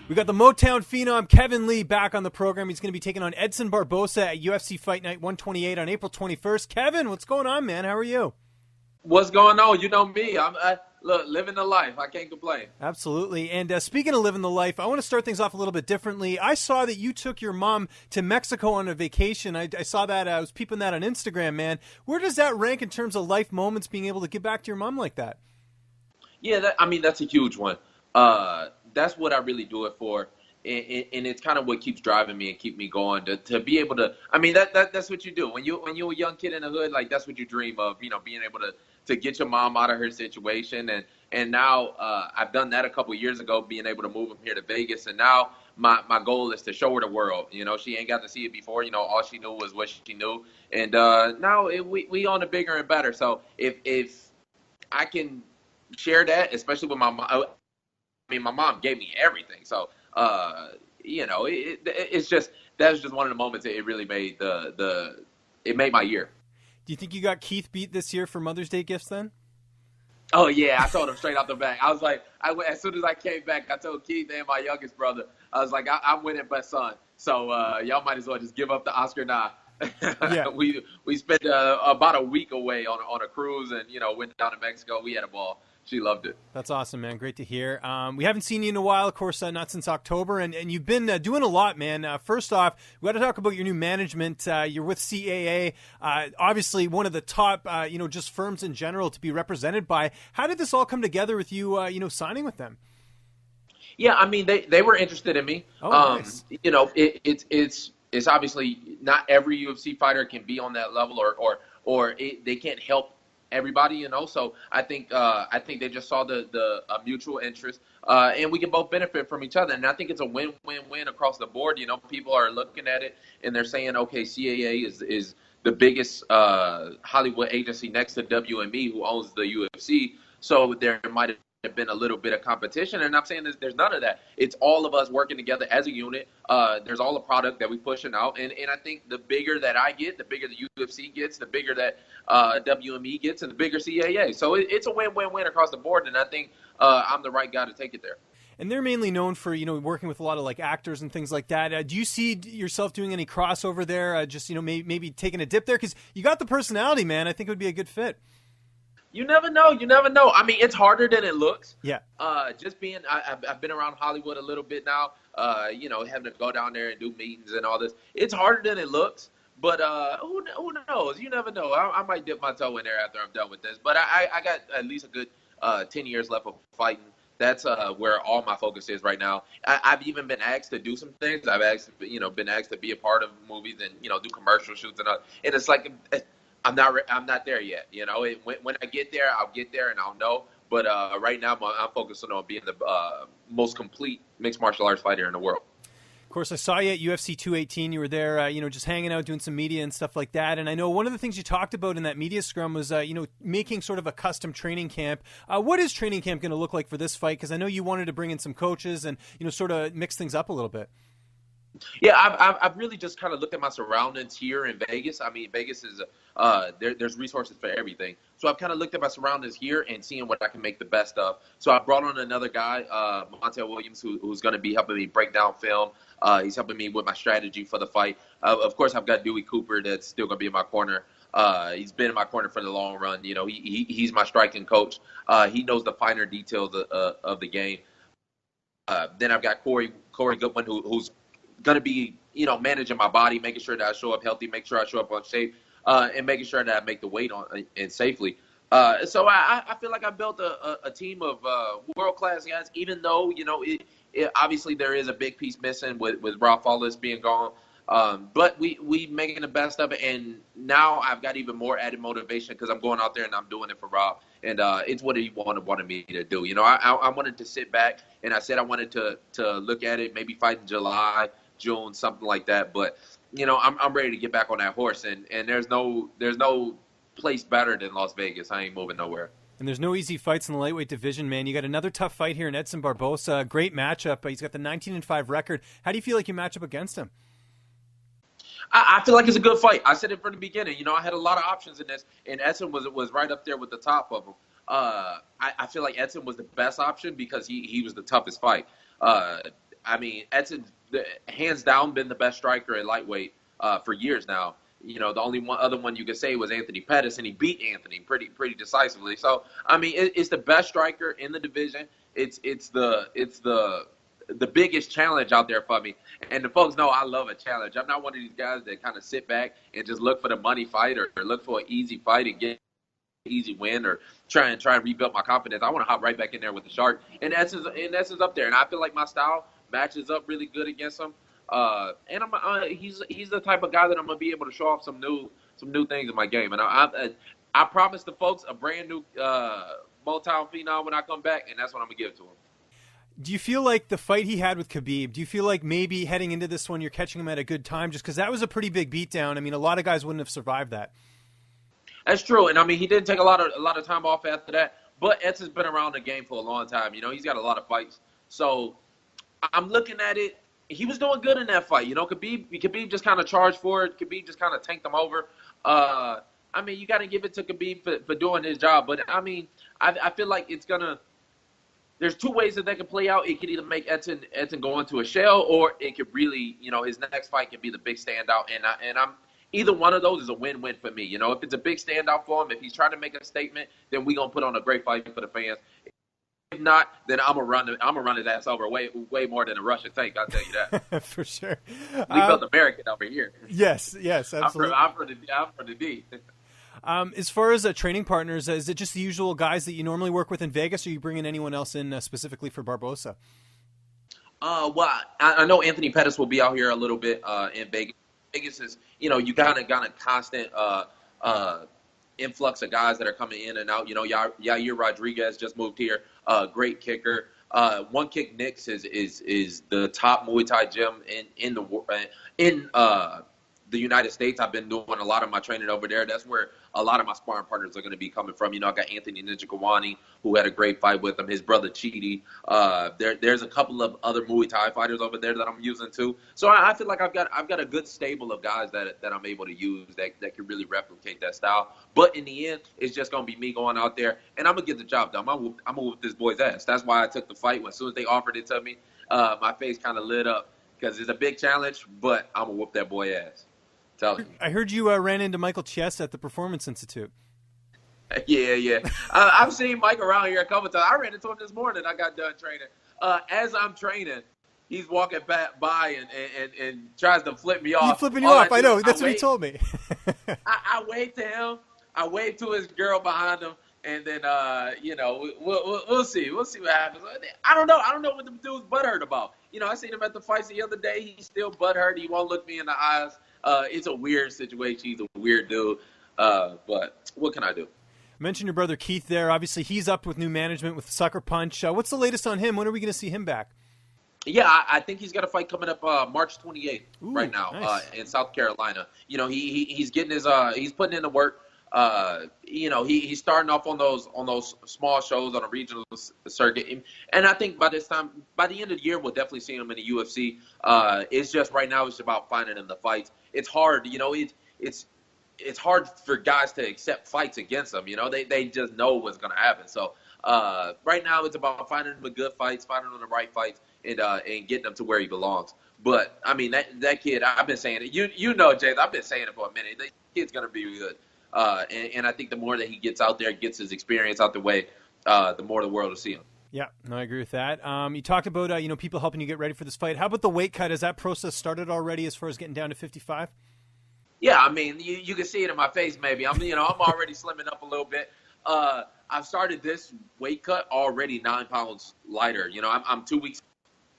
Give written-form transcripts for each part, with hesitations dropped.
We got the Motown phenom Kevin Lee back on the program. He's going to be taking on Edson Barboza at UFC Fight Night 128 on April 21st. Kevin, what's going on, man? How are you? What's going on? You know me. Look, living the life. I can't complain. Absolutely. And speaking of living the life, I want to start things off a little bit differently. I saw that you took your mom to Mexico on a vacation. I saw that. I was peeping that on Instagram, man. Where does that rank in terms of life moments, being able to give back to your mom like that? Yeah, that's a huge one. That's what I really do it for. And it's kind of what keeps driving me and keep me going to be able to. I mean, that's what you do when you're a young kid in the hood. Like, that's what you dream of, being able to get your mom out of her situation. And now I've done that a couple of years ago, being able to move from here to Vegas. And now my goal is to show her the world. She ain't got to see it before. All she knew was what she knew. And now we on the bigger and better. So if I can share that, especially with my mom. I mean, my mom gave me everything. So, it's just, that was just one of the moments that it really made it made my year. Do you think you got Keith beat this year for Mother's Day gifts then? Oh, yeah. I told him straight out the back. I was like, as soon as I came back, I told Keith and my youngest brother, I was like, I'm winning best son. So y'all might as well just give up the Oscar now. Yeah. We spent about a week away on a cruise and, went down to Mexico. We had a ball. She loved it. That's awesome, man. Great to hear. We haven't seen you in a while, of course, not since October, and you've been doing a lot, man. First off, we got to talk about your new management. You're with CAA, obviously one of the top, just firms in general to be represented by. How did this all come together with you, signing with them? Yeah, I mean, they were interested in me. Oh, nice. It's obviously not every UFC fighter can be on that level, or they can't help everybody, So I think they just saw the mutual interest, and we can both benefit from each other. And I think it's a win-win-win across the board. People are looking at it and they're saying, okay, CAA is the biggest Hollywood agency next to WME, who owns the UFC. So there might have been a little bit of competition, and I'm saying there's none of that. It's all of us working together as a unit. There's all the product that we pushing out, and I think the bigger that I get, the bigger the UFC gets, the bigger that WME gets, and the bigger CAA. So it's a win-win-win across the board, and I think I'm the right guy to take it there. And they're mainly known for, working with a lot of like actors and things like that. Do you see yourself doing any crossover there? Just, maybe taking a dip there? Because you got the personality, man. I think it would be a good fit. You never know. I mean, it's harder than it looks. Yeah. Just being, I've been around Hollywood a little bit now, having to go down there and do meetings and all this. It's harder than it looks, but who knows? You never know. I might dip my toe in there after I'm done with this. But I got at least a good 10 years left of fighting. That's where all my focus is right now. I've even been asked to do some things. I've been asked to be a part of movies and, do commercial shoots and it's like, I'm not there yet. When I get there, I'll get there and I'll know. But right now, I'm focusing on being the most complete mixed martial arts fighter in the world. Of course, I saw you at UFC 218. You were there, just hanging out, doing some media and stuff like that. And I know one of the things you talked about in that media scrum was, making sort of a custom training camp. What is training camp going to look like for this fight? Because I know you wanted to bring in some coaches and, sort of mix things up a little bit. Yeah, I've really just kind of looked at my surroundings here in Vegas. I mean, Vegas is there's resources for everything. So I've kind of looked at my surroundings here and seeing what I can make the best of. So I brought on another guy, Montel Williams, who's going to be helping me break down film. He's helping me with my strategy for the fight. Of course, I've got Dewey Cooper that's still going to be in my corner. He's been in my corner for the long run. He's my striking coach. He knows the finer details of the game. Then I've got Corey Goodwin, who's going to be, managing my body, making sure that I show up healthy, make sure I show up on shape, and making sure that I make the weight on and safely. So I feel like I built a team of world-class guys, even though, it obviously there is a big piece missing with Ralph Wallace being gone. But we making the best of it, and now I've got even more added motivation because I'm going out there and I'm doing it for Rob, and it's what he wanted me to do. I wanted to sit back, and I said I wanted to look at it, maybe fight in July, June, something like that. But I'm ready to get back on that horse, and there's no place better than Las Vegas. I ain't moving nowhere. And there's no easy fights in the lightweight division, man. You got another tough fight here in Edson Barboza. Great matchup. He's got the 19-5 record. How do you feel like you match up against him? I feel like it's a good fight. I said it from the beginning. I had a lot of options in this, and Edson was right up there with the top of them. I feel like Edson was the best option because he was the toughest fight. I mean, Edson, hands down, been the best striker at lightweight for years now. You know, the only other one you could say was Anthony Pettis, and he beat Anthony pretty decisively. So, I mean, it's the best striker in the division. It's the biggest challenge out there for me. And the folks know I love a challenge. I'm not one of these guys that kind of sit back and just look for the money fight or look for an easy fight and get an easy win or try and rebuild my confidence. I want to hop right back in there with the shark. And Edson's up there. And I feel like my style matches up really good against him. And he's the type of guy that I'm gonna be able to show off some new things in my game. And I promise the folks a brand new Motown phenom when I come back, and that's what I'm gonna give to him. Do you feel like the fight he had with Khabib, do you feel like maybe heading into this one you're catching him at a good time, just because that was a pretty big beatdown? I mean, a lot of guys wouldn't have survived that. That's true, and I mean he didn't take a lot of time off after that. But Edson's been around the game for a long time. You know, he's got a lot of fights, so I'm looking at it. He was doing good in that fight. You know, Khabib just kind of charged for it. Khabib just kind of tanked him over. I mean, you got to give it to Khabib for doing his job. But, I mean, I feel like it's going to – there's two ways that can play out. It could either make Edson go into a shell, or it could really – you know, his next fight could be the big standout. And I'm either one of those is a win-win for me. You know, if it's a big standout for him, if he's trying to make a statement, then we're going to put on a great fight for the fans. If not, then I'm gonna run his ass over way more than a Russian tank. I'll tell you that. For sure. We built American over here. Yes, absolutely. I'm from the D. As far as training partners, is it just the usual guys that you normally work with in Vegas, or are you bringing anyone else in specifically for Barboza? Well, I know Anthony Pettis will be out here a little bit in Vegas. Vegas is, you know, you got a constant influx of guys that are coming in and out. You know, Yair Rodriguez just moved here. Great kicker. One Kick Knicks is the top Muay Thai gym in the United States. I've been doing a lot of my training over there. That's where a lot of my sparring partners are going to be coming from. You know, I got Anthony Nijikawani, who had a great fight with him, his brother Chidi. There's a couple of other Muay Thai fighters over there that I'm using too. So I feel like I've got a good stable of guys that I'm able to use that can really replicate that style. But in the end, it's just going to be me going out there, and I'm going to get the job done. I'm going to whoop this boy's ass. That's why I took the fight. As soon as they offered it to me, my face kind of lit up because it's a big challenge, but I'm going to whoop that boy ass. I heard you ran into Michael Chiesa at the Performance Institute. Yeah. I've seen Mike around here a couple times. I ran into him this morning. I got done training. As I'm training, he's walking by and tries to flip me off. He's flipping you off. I know. That's what he told me. I wave to him. I wave to his girl behind him. And then, you know, we'll see. We'll see what happens. I don't know. I don't know what the dude's butthurt about. You know, I seen him at the fights the other day. He's still butthurt. He won't look me in the eyes. It's a weird situation. He's a weird dude. But what can I do? Mention your brother Keith there. Obviously, he's up with new management with Sucker Punch. What's the latest on him? When are we going to see him back? Yeah, I think he's got a fight coming up March 28th right now. Nice. In South Carolina. You know, he's getting his he's putting in the work. You know, he's starting off on those small shows on a regional circuit, and I think by the end of the year, we'll definitely see him in the UFC. It's just right now, it's about finding him the fights. It's hard, you know. It's hard for guys to accept fights against them. You know, they just know what's going to happen. So right now, it's about finding him the good fights, finding him the right fights, and getting him to where he belongs. But I mean, that kid, I've been saying it. You know, James, I've been saying it for a minute. The kid's going to be good. And I think the more that he gets out there, gets his experience out the way, the more the world will see him. Yeah, no, I agree with that. You talked about you know, people helping you get ready for this fight. How about the weight cut? Has that process started already as far as getting down to 55? Yeah, I mean, you can see it in my face. Maybe I'm already slimming up a little bit. I've started this weight cut already 9 pounds lighter. You know, I'm 2 weeks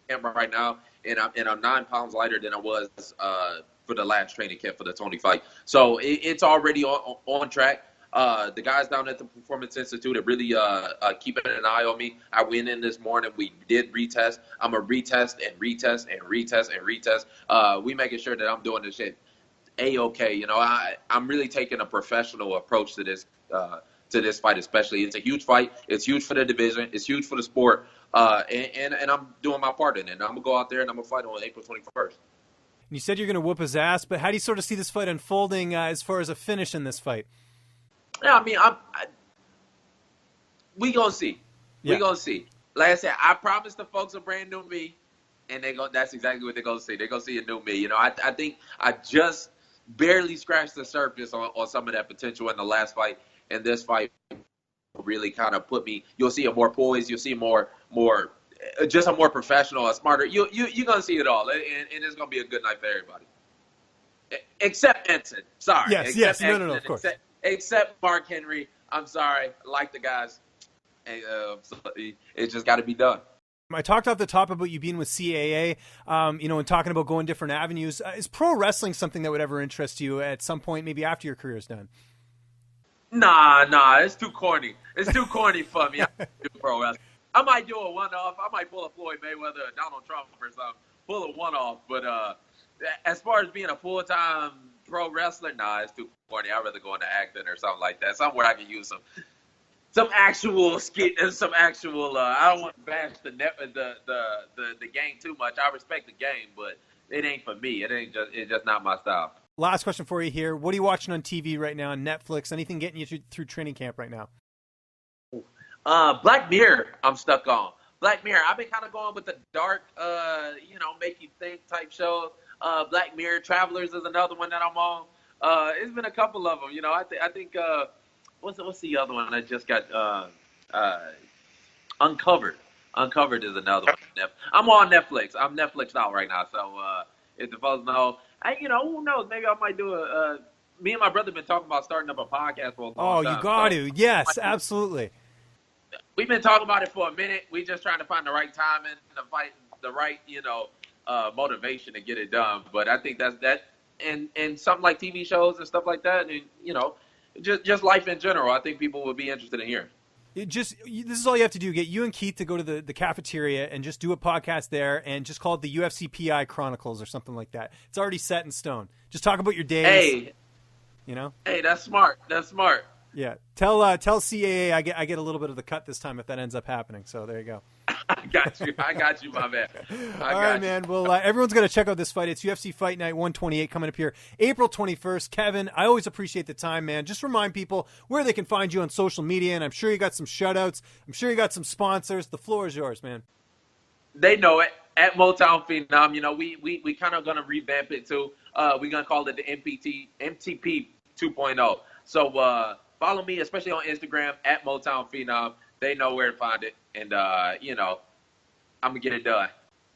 camp right now, and I'm 9 pounds lighter than I was for the last training camp for the Tony fight. So it's already on track. The guys down at the Performance Institute are really keeping an eye on me. I went in this morning. We did retest. I'm going to retest and retest and retest and retest. We making sure that I'm doing this shit A-okay. You know, I'm really taking a professional approach to this fight especially. It's a huge fight. It's huge for the division. It's huge for the sport. And I'm doing my part in it. And I'm going to go out there and I'm going to fight on April 21st. You said you're going to whoop his ass, but how do you sort of see this fight unfolding as far as a finish in this fight? Yeah, I mean, we going to see. Yeah. We going to see. Like I said, I promised the folks a brand new me. and that's exactly what they're gonna see. They're gonna see a new me. You know, I think I just barely scratched the surface on some of that potential in the last fight, and this fight really kind of put me. You'll see a more poised. You'll see more just a more professional, a smarter. You're gonna see it all, and it's gonna be a good night for everybody, except Edson. Sorry. Yes. No, of course. Except Mark Henry. I'm sorry. Like the guys, it's just got to be done. I talked off the top about you being with CAA, and talking about going different avenues. Is pro wrestling something that would ever interest you at some point, maybe after your career is done? Nah, it's too corny. It's too corny for me. I do pro wrestling. I might do a one-off. I might pull a Floyd Mayweather or Donald Trump or something. Pull a one-off. But as far as being a full-time pro wrestler, nah, it's too corny. I'd rather go into acting or something like that. Somewhere I can use some actual skit and some actual. I don't want to bash the game too much. I respect the game, but it ain't for me. It's just not my style. Last question for you here. What are you watching on TV right now on Netflix? Anything getting you through training camp right now? Black Mirror, I'm stuck on. Black Mirror, I've been kind of going with the dark, make you think type shows. Black Mirror, Travelers is another one that I'm on. It's been a couple of them. You know, I think what's the other one I just got? Uncovered. Uncovered is another one. I'm on Netflix. I'm Netflixed out right now. So if the folks know, who knows? Maybe I might do me and my brother have been talking about starting up a podcast for a long time. Oh, you got to. Yes, absolutely. We've been talking about it for a minute. We're just trying to find the right timing, the right, motivation to get it done. But I think that's that, and something like TV shows and stuff like that, and just life in general. I think people would be interested in hearing. This is all you have to do. Get you and Keith to go to the cafeteria and just do a podcast there and just call it the UFC PI Chronicles or something like that. It's already set in stone. Just talk about your days. Hey, that's smart. That's smart. Yeah. Tell CAA I get a little bit of the cut this time if that ends up happening. So there you go. I got you, my man. All right, man. Well, everyone's going to check out this fight. It's UFC Fight Night 128 coming up here April 21st. Kevin, I always appreciate the time, man. Just remind people where they can find you on social media, and I'm sure you got some shout-outs. I'm sure you got some sponsors. The floor is yours, man. They know it. At Motown Phenom, we kind of going to revamp it, too. We're going to call it the MTP 2.0. So, follow me, especially on Instagram, at Motown Phenom. They know where to find it. And, I'm going to get it done.